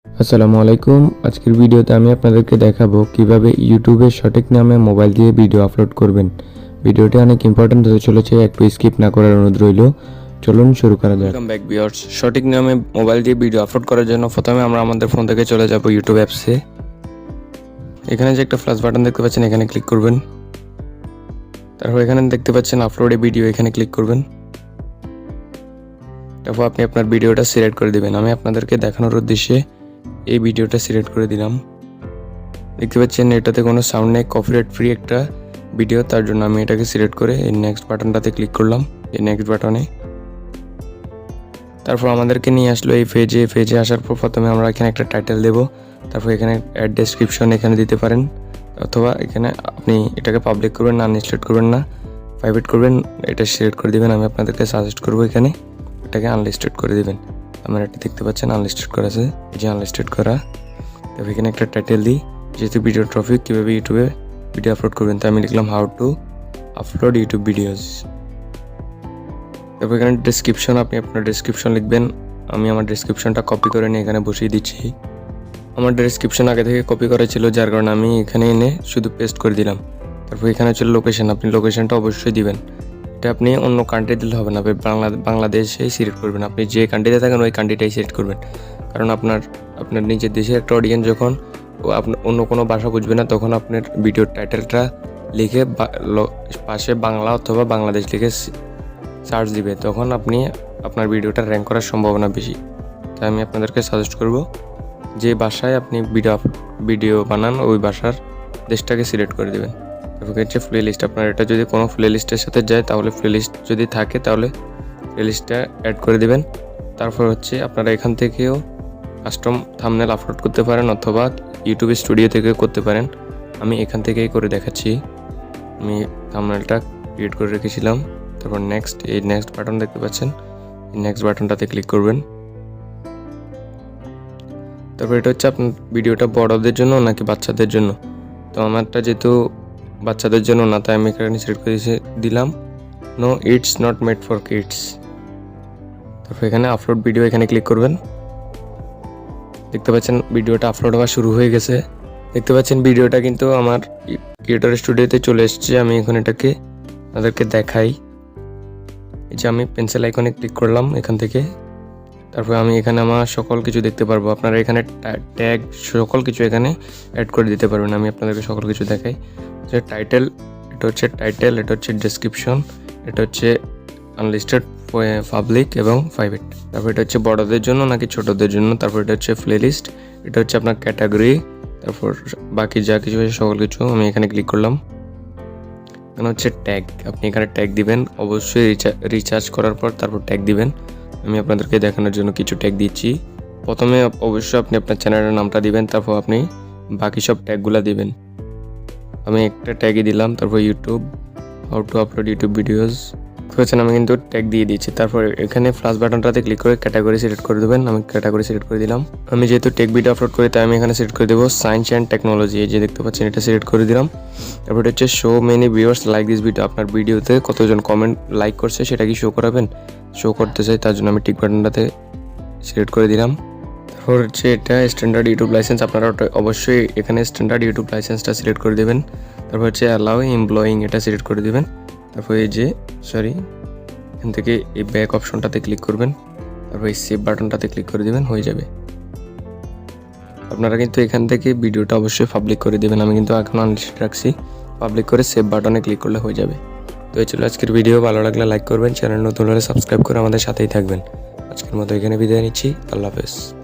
আসসালামু আলাইকুম। আজকের ভিডিওতে আমি আপনাদেরকে দেখাবো কিভাবে ইউটিউবে সঠিক নামে মোবাইল দিয়ে ভিডিও আপলোড করবেন। ভিডিওটি অনেক ইম্পর্টেন্ট হতে চলেছে, একটু স্কিপ না করার অনুরোধ রইল। চলুন শুরু করা যাক। Welcome back viewers. সঠিক নামে মোবাইল দিয়ে ভিডিও আপলোড করার জন্য প্রথমে আমরা আমাদের ফোন থেকে চলে যাব ইউটিউব অ্যাপসে। এখানে যে একটা প্লাস বাটন দেখতে পাচ্ছেন, এখানে ক্লিক করবেন। তারপর এখানে দেখতে পাচ্ছেন আপলোড এ ভিডিও, এখানে ক্লিক করবেন। তারপর আপনি আপনার ভিডিওটা সিলেক্ট করে দিবেন। আমি আপনাদেরকে দেখানোর উদ্দেশ্যে এই ভিডিওটা সিলেক্ট করে দিলাম। দেখতে পাচ্ছেন এটাতে কোনো সাউন্ড নেই, কপিরাইট ফ্রি একটা ভিডিও, তার জন্য আমি এটাকে সিলেক্ট করে এই নেক্সট বাটনটাতে ক্লিক করলাম, এই নেক্সট বাটনে। তারপর আমাদেরকে নিয়ে আসলো এই পেজে আসার পর প্রথমে আমরা এখানে একটা টাইটেল দেব। তারপর এখানে অ্যাড ডেসক্রিপশন এখানে দিতে পারেন, অথবা এখানে আপনি এটাকে পাবলিক করবেন না, আনলিস্টেড করবেন না, প্রাইভেট করবেন, এটা সিলেক্ট করে দিবেন। আমি আপনাদেরকে সাজেস্ট করবো এখানে এটাকে আনলিস্টেড করে দিবেন। আমার এটা দেখতে পাচ্ছেন আনলিস্টেড করা আছে, এই যে আনলিস্টেড করা। তারপর এখানে একটা টাইটেল দিই, যেহেতু ভিডিও টপিক কীভাবে ইউটিউবে ভিডিও আপলোড করবেন, তাই আমি লিখলাম how to upload YouTube videos. তারপর এখানে ডেসক্রিপশন, আপনি আপনার ডেসক্রিপশন লিখবেন। আমি আমার ডেসক্রিপশনটা কপি করে নিয়ে এখানে বসিয়ে দিচ্ছি। আমার ডেসক্রিপশন আগে থেকে কপি করা ছিল, যার কারণে আমি এখানে এনে শুধু পেস্ট করে দিলাম। তারপর এখানে হচ্ছে লোকেশন, আপনি লোকেশনটা অবশ্যই দিবেন। এটা আপনি অন্য কান্ট্রি দিলে হবে না, বাংলাদেশেই সিলেক্ট করবেন। আপনি যে কান্ট্রিতে থাকেন ওই কান্ট্রিটাই সিলেক্ট করবেন, কারণ আপনার নিজের দেশের একটা অডিয়েন্স যখন আপনার অন্য কোনো ভাষা বুঝবে না, তখন আপনার ভিডিওর টাইটেলটা লিখে পাশে বাংলা অথবা বাংলাদেশ লিখে সার্চ দিবে, তখন আপনি আপনার ভিডিওটা র্যাঙ্ক করার সম্ভাবনা বেশি। তাই আমি আপনাদেরকে সাজেস্ট করব, যে ভাষায় আপনি ভিডিও বানান ওই ভাষার দেশটাকে সিলেক্ট করে দেবেন। তারপর হচ্ছে প্লে লিস্ট, আপনার এটা যদি কোনো প্লে লিস্টের সাথে যায়, তাহলে প্লে লিস্ট যদি থাকে তাহলে প্লে লিস্টটা অ্যাড করে দেবেন। তারপর হচ্ছে আপনারা এখান থেকেও কাস্টম থাম্বনেল আপলোড করতে পারেন, অথবা ইউটিউব স্টুডিও থেকেও করতে পারেন। আমি এখান থেকেই করে দেখাচ্ছি। আমি থাম্বনেলটা ক্রিয়েট করে রেখেছিলাম। তারপর এই নেক্সট বাটন দেখতে পাচ্ছেন, এই নেক্সট বাটনটাতে ক্লিক করবেন। তারপর এটা হচ্ছে আপনার ভিডিওটা বড়দের জন্য নাকি বাচ্চাদের জন্য। তো আমারটা যেহেতু বাচ্চাদের জন্য না, তাই আমি এখানে সিলেক্ট করে দিলাম no, it's not made for kids. তারপর এখানে আপলোড ভিডিও, এখানে ক্লিক করবেন। দেখতে পাচ্ছেন ভিডিওটা আপলোড হওয়া শুরু হয়ে গেছে। দেখতে পাচ্ছেন ভিডিওটা কিন্তু আমার ক্রিয়েটর স্টুডিওতে চলে এসেছে। আমি এখন এটাকে আপনাদেরকে দেখাই। এই যে আমি পেন্সিল আইকনে ক্লিক করলাম এখান থেকে। তারপর আমি এখানে আমার সকল কিছু দেখতে পারবো। আপনারা এখানে ট্যাগ সকল কিছু এখানে অ্যাড করে দিতে পারবেন। আমি আপনাদেরকে সকল কিছু দেখাই। যে টাইটেল, এটা হচ্ছে টাইটেল, এটা হচ্ছে ডেসক্রিপশন, এটা হচ্ছে আনলিস্টেড, পাবলিক এবং প্রাইভেট। তারপর এটা হচ্ছে বড়দের জন্য নাকি ছোটদের জন্য। তারপর এটা হচ্ছে প্লে লিস্ট, এটা হচ্ছে আপনার ক্যাটাগরি, তারপর বাকি যা কিছু আছে সকল কিছু। আমি এখানে ক্লিক করলাম। এখানে হচ্ছে ট্যাগ, আপনি এখানে ট্যাগ দিবেন অবশ্যই রিচার্জ করার পর, তারপর ট্যাগ দিবেন। আমি আপনাদেরকে দেখানোর জন্য কিছু ট্যাগ দিচ্ছি। প্রথমে অবশ্যই আপনি আপনার চ্যানেলের নামটা দিবেন, তারপর আপনি বাকি সব ট্যাগগুলো দিবেন। আমি একটা ট্যাগই দিলাম। তারপর YouTube, how to upload YouTube videos হয়েছেন, আমি কিন্তু ট্যাগ দিয়ে দিচ্ছি। তারপর এখানে প্লাস বাটনটাতে ক্লিক করে ক্যাটাগরি সিলেক্ট করে দেবেন। আমি ক্যাটাগরি সিলেক্ট করে দিলাম। আমি যেহেতু টেক ভিডিও আপলোড করি, তাই আমি এখানে সিলেক্ট করে দেবো সায়েন্স অ্যান্ড টেকনোলজি। এই যে দেখতে পাচ্ছেন, এটা সিলেক্ট করে দিলাম। তারপর এটা হচ্ছে show many viewers like this video, আপনার ভিডিওতে কতজন কমেন্ট লাইক করছে সেটা কি শো করাবেন, শো করতে চাই, তার জন্য আমি টিক বাটনটাতে সিলেক্ট করে দিলাম। তারপর হচ্ছে এটা স্ট্যান্ডার্ড ইউটিউব লাইসেন্স, আপনারা অবশ্যই এখানে স্ট্যান্ডার্ড ইউটিউব লাইসেন্সটা সিলেক্ট করে দেবেন। তারপর হচ্ছে অ্যালাউ এমপ্লয়িং, এটা সিলেক্ট করে দেবেন। তারপর এই যে এখান থেকে এই ব্যাক অপশনটাতে ক্লিক করবেন। তারপর এই সেভ বাটনটাতে ক্লিক করে দেবেন, হয়ে যাবে। আপনারা কিন্তু এখান থেকে ভিডিওটা অবশ্যই পাবলিক করে দেবেন। আমি কিন্তু এখন আনলিস্টেড রাখছি, পাবলিক করে সেভ বাটনে ক্লিক করলে হয়ে যাবে। তো এই ছিল আজকের ভিডিও। ভালো লাগলে লাইক করবেন, চ্যানেল নতুন হলে সাবস্ক্রাইব করে আমাদের সাথেই থাকবেন। আজকের মতো এখানে বিদায় নিচ্ছি। আল্লাহ হাফেজ।